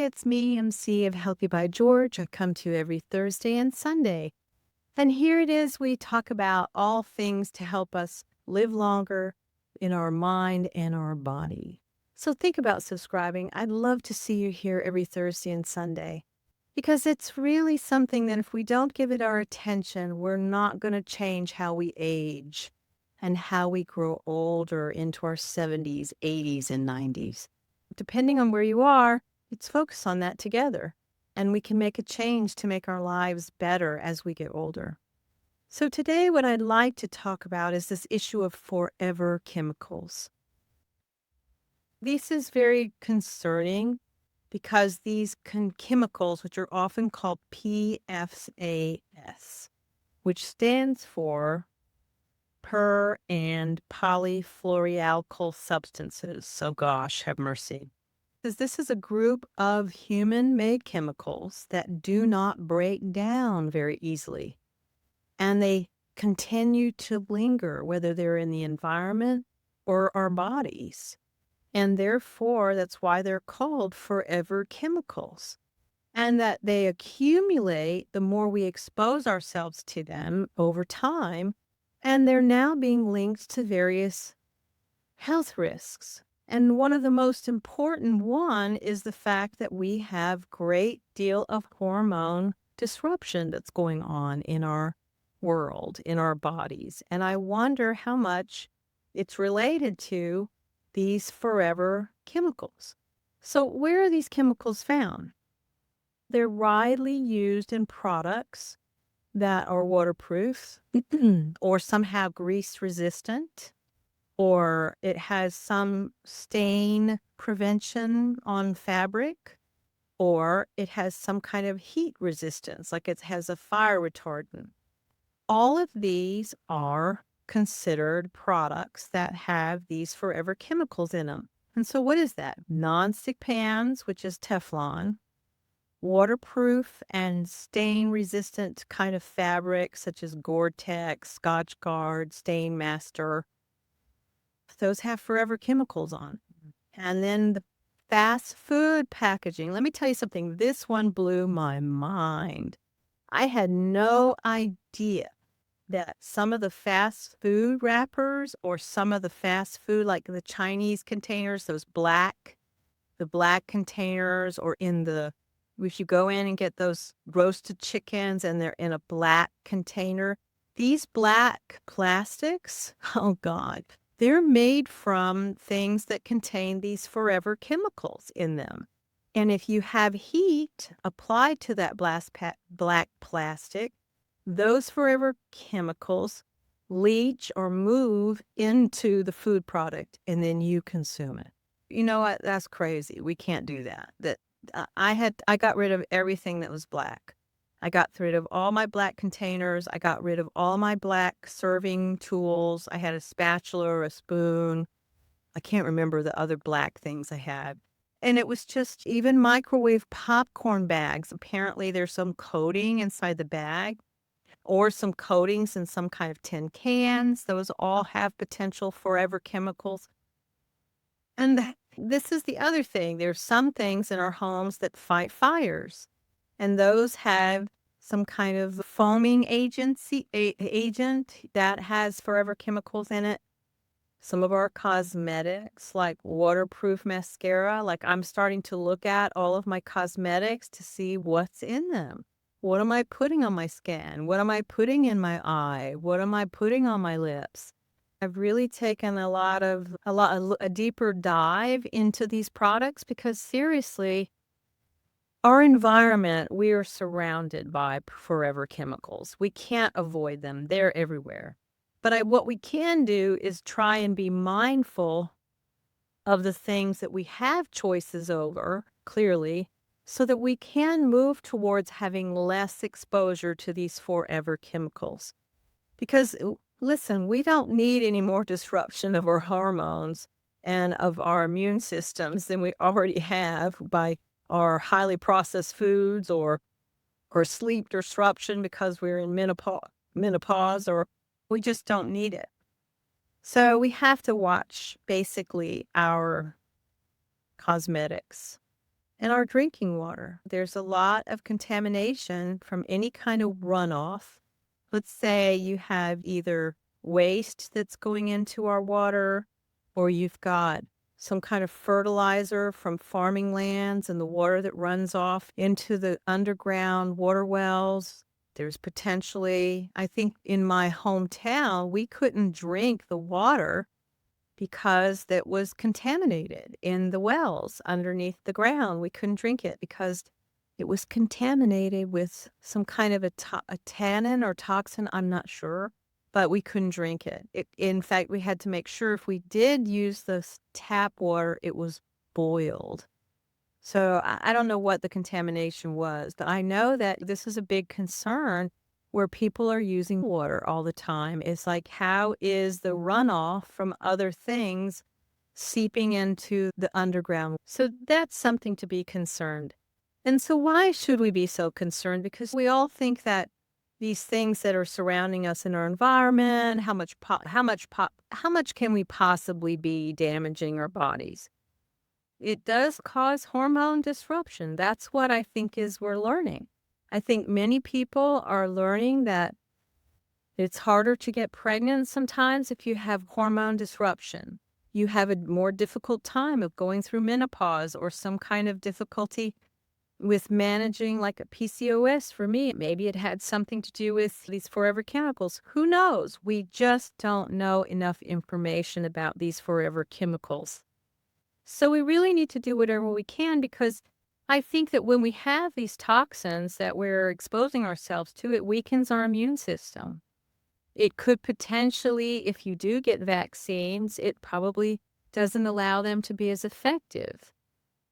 it's me, MC of Healthy by George. I come to you every Thursday and Sunday. And here it is, we talk about all things to help us live longer in our mind and our body. So think about subscribing. I'd love to see you here every Thursday and Sunday because it's really something that if we don't give it our attention, we're not going to change how we age and how we grow older into our 70s, 80s, and 90s. Depending on where you are, let's focus on that together, and we can make a change to make our lives better as we get older. So today, what I'd like to talk about is this issue of forever chemicals. This is very concerning because these chemicals, which are often called PFAS, which stands for per and polyfluoroalkyl substances. So gosh, have mercy. This is a group of human-made chemicals that do not break down very easily. And they continue to linger, whether they're in the environment or our bodies. And therefore, that's why they're called forever chemicals. And that they accumulate the more we expose ourselves to them over time. And they're now being linked to various health risks. And one of the most important one is the fact that we have great deal of hormone disruption that's going on in our world, in our bodies. And I wonder how much it's related to these forever chemicals. So where are these chemicals found? They're widely used in products that are waterproof or somehow grease resistant, or it has some stain prevention on fabric, or it has some kind of heat resistance, like it has a fire retardant. All of these are considered products that have these forever chemicals in them. And so what is that? Non-stick pans, which is Teflon, waterproof and stain-resistant kind of fabric, such as Gore-Tex, Scotch Guard, Stain Master. Those have forever chemicals on. And then the fast food packaging. Let me tell you something. This one blew my mind. I had no idea that some of the fast food wrappers or some of the fast food, like the Chinese containers, the black containers, or if you go in and get those roasted chickens and they're in a black container, these black plastics, oh God, they're made from things that contain these forever chemicals in them. And if you have heat applied to that black plastic, those forever chemicals leach or move into the food product, and then you consume it. You know what? That's crazy. We can't do that. I got rid of everything that was black. I got rid of all my black containers. I got rid of all my black serving tools. I had a spatula or a spoon. I can't remember the other black things I had. And it was just even microwave popcorn bags. Apparently there's some coating inside the bag or some coatings in some kind of tin cans. Those all have potential forever chemicals. And this is the other thing. There's some things in our homes that fight fires, and those have some kind of foaming agent that has forever chemicals in it. Some of our cosmetics, like waterproof mascara, like I'm starting to look at all of my cosmetics to see what's in them. What am I putting on my skin? What am I putting in my eye? What am I putting on my lips? I've really taken a deeper dive into these products because seriously, our environment, we are surrounded by forever chemicals. We can't avoid them. They're everywhere. But what we can do is try and be mindful of the things that we have choices over, clearly, so that we can move towards having less exposure to these forever chemicals. Because, listen, we don't need any more disruption of our hormones and of our immune systems than we already have by our highly processed foods or sleep disruption because we're in menopause, or we just don't need it. So we have to watch basically our cosmetics in our drinking water. There's a lot of contamination from any kind of runoff. Let's say you have either waste that's going into our water, or you've got some kind of fertilizer from farming lands and the water that runs off into the underground water wells. There's potentially, I think in my hometown, we couldn't drink the water because that was contaminated in the wells underneath the ground. We couldn't drink it because it was contaminated with some kind of a tannin or toxin, I'm not sure, but we couldn't drink it. In fact, we had to make sure if we did use the tap water, it was boiled. So I don't know what the contamination was, but I know that this is a big concern where people are using water all the time. It's like, how is the runoff from other things seeping into the underground? So that's something to be concerned. And so why should we be so concerned? Because we all think that these things that are surrounding us in our environment, how much can we possibly be damaging our bodies? It does cause hormone disruption. That's what I think is we're learning. I think many people are learning that it's harder to get pregnant sometimes if you have hormone disruption. You have a more difficult time of going through menopause or some kind of difficulty with managing like a PCOS for me. Maybe it had something to do with these forever chemicals. Who knows? We just don't know enough information about these forever chemicals. So we really need to do whatever we can, because I think that when we have these toxins that we're exposing ourselves to, it weakens our immune system. It could potentially, if you do get vaccines, it probably doesn't allow them to be as effective.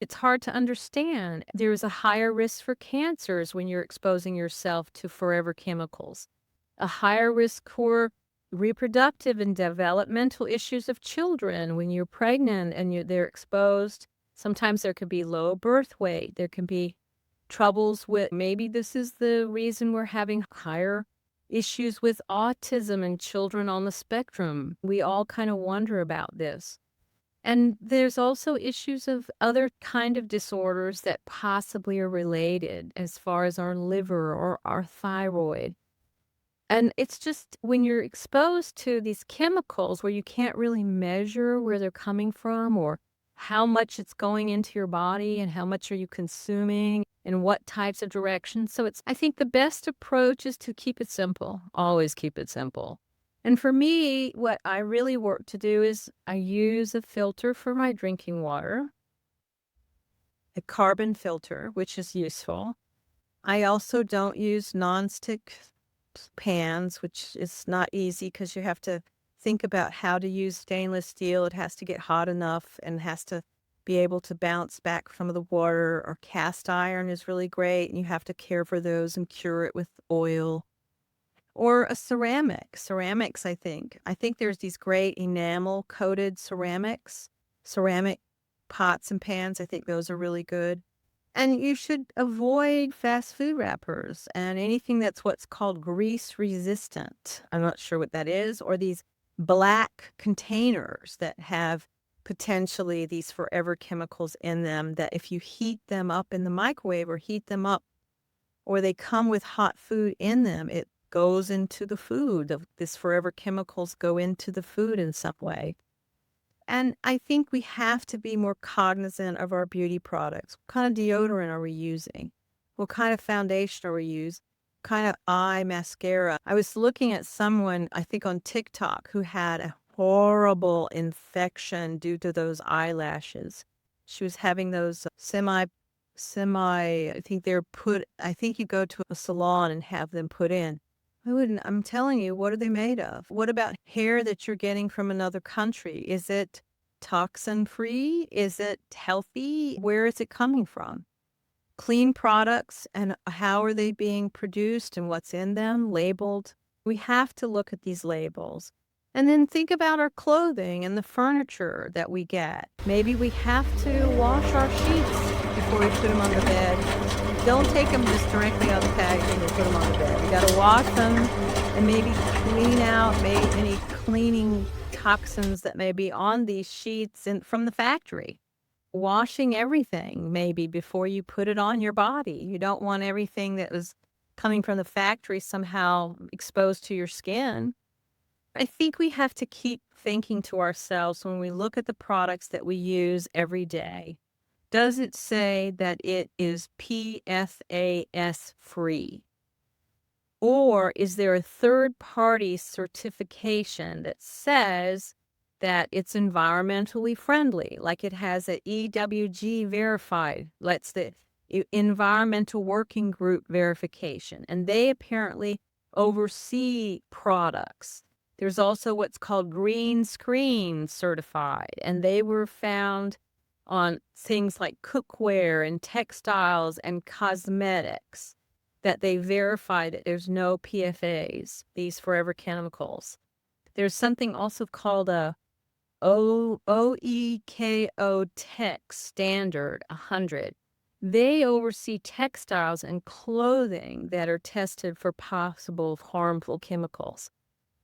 It's hard to understand. There's a higher risk for cancers when you're exposing yourself to forever chemicals, a higher risk for reproductive and developmental issues of children when you're pregnant and they're exposed. Sometimes there could be low birth weight. There can be troubles with, maybe this is the reason we're having higher issues with autism and children on the spectrum. We all kind of wonder about this. And there's also issues of other kind of disorders that possibly are related as far as our liver or our thyroid. And it's just when you're exposed to these chemicals where you can't really measure where they're coming from or how much it's going into your body and how much are you consuming and what types of directions. So I think the best approach is to keep it simple. Always keep it simple. And for me, what I really work to do is I use a filter for my drinking water, a carbon filter, which is useful. I also don't use nonstick pans, which is not easy because you have to think about how to use stainless steel. It has to get hot enough and has to be able to bounce back from the water. Or cast iron is really great, and you have to care for those and cure it with oil. Or a ceramics, I think. I think there's these great enamel coated ceramic pots and pans. I think those are really good. And you should avoid fast food wrappers and anything that's what's called grease resistant. I'm not sure what that is. Or these black containers that have potentially these forever chemicals in them that if you heat them up in the microwave or heat them up, or they come with hot food in them, it goes into the food. This forever chemicals go into the food in some way. And I think we have to be more cognizant of our beauty products. What kind of deodorant are we using? What kind of foundation are we using? What kind of eye mascara? I was looking at someone, I think on TikTok, who had a horrible infection due to those eyelashes. She was having those I think you go to a salon and have them put in. I'm telling you, what are they made of? What about hair that you're getting from another country? Is it toxin-free? Is it healthy? Where is it coming from? Clean products, and how are they being produced and what's in them, labeled? We have to look at these labels. And then think about our clothing and the furniture that we get. Maybe we have to wash our sheets before we put them on the bed. Don't take them just directly out of the packaging and put them on the bed. We got to wash them and maybe clean out any cleaning toxins that may be on these sheets from the factory. washing everything maybe before you put it on your body. You don't want everything that was coming from the factory somehow exposed to your skin. I think we have to keep thinking to ourselves when we look at the products that we use every day. Does it say that it is PFAS free? Or is there a third-party certification that says that it's environmentally friendly, like it has a EWG verified, let's the Environmental Working Group verification, and they apparently oversee products. There's also what's called Green Screen certified, and they were found on things like cookware and textiles and cosmetics, that they verify that there's no PFAS, these forever chemicals. There's something also called a OEKO Tech Standard 100. They oversee textiles and clothing that are tested for possible harmful chemicals.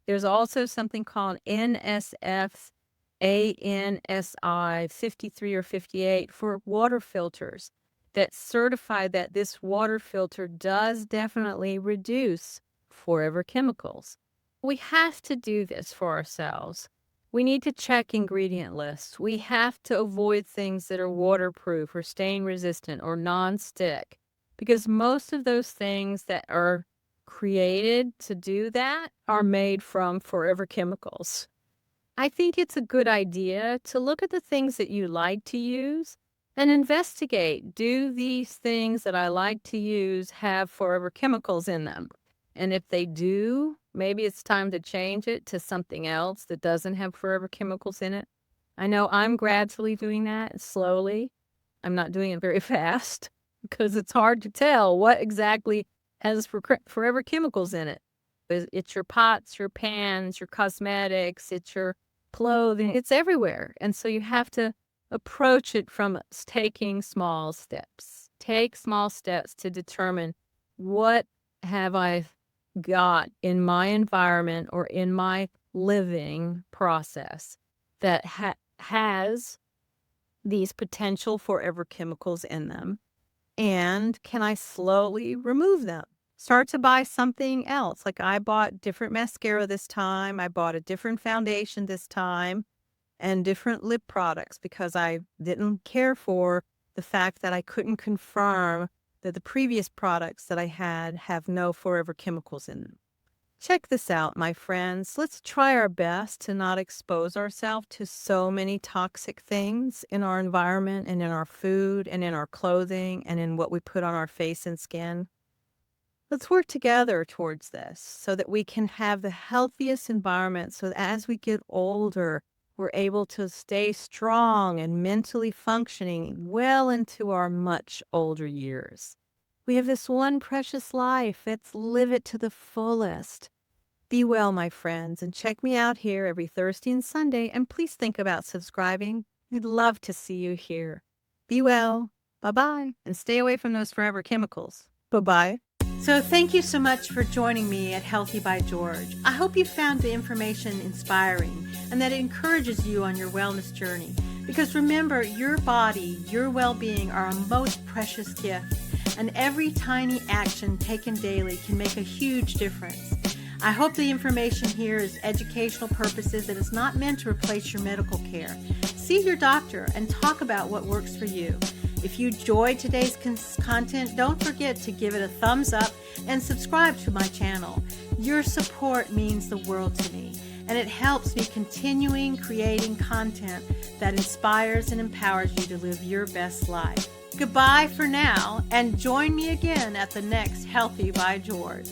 There's also something called NSF ANSI 53 or 58 for water filters that certify that this water filter does definitely reduce forever chemicals. We have to do this for ourselves. We need to check ingredient lists. We have to avoid things that are waterproof or stain resistant or non-stick, because most of those things that are created to do that are made from forever chemicals. I think it's a good idea to look at the things that you like to use and investigate, do these things that I like to use have forever chemicals in them? And if they do, maybe it's time to change it to something else that doesn't have forever chemicals in it. I know I'm gradually doing that slowly. I'm not doing it very fast because it's hard to tell what exactly has forever chemicals in it. It's your pots, your pans, your cosmetics, it's your clothing, it's everywhere. And so you have to approach it from taking small steps. Take small steps to determine, what have I got in my environment or in my living process that has these potential forever chemicals in them, and can I slowly remove them? Start to buy something else. Like I bought different mascara this time. I bought a different foundation this time and different lip products because I didn't care for the fact that I couldn't confirm that the previous products that I had have no forever chemicals in them. Check this out, my friends. Let's try our best to not expose ourselves to so many toxic things in our environment and in our food and in our clothing and in what we put on our face and skin. Let's work together towards this so that we can have the healthiest environment, so that as we get older, we're able to stay strong and mentally functioning well into our much older years. We have this one precious life. Let's live it to the fullest. Be well, my friends, and check me out here every Thursday and Sunday, and please think about subscribing. We'd love to see you here. Be well. Bye-bye, and stay away from those forever chemicals. Bye-bye. So thank you so much for joining me at Healthy by George. I hope you found the information inspiring and that it encourages you on your wellness journey. Because remember, your body, your well-being are our most precious gift, and every tiny action taken daily can make a huge difference. I hope the information here is educational purposes and is not meant to replace your medical care. See your doctor and talk about what works for you. If you enjoyed today's content, don't forget to give it a thumbs up and subscribe to my channel. Your support means the world to me, and it helps me continuing creating content that inspires and empowers you to live your best life. Goodbye for now, and join me again at the next Healthy by George.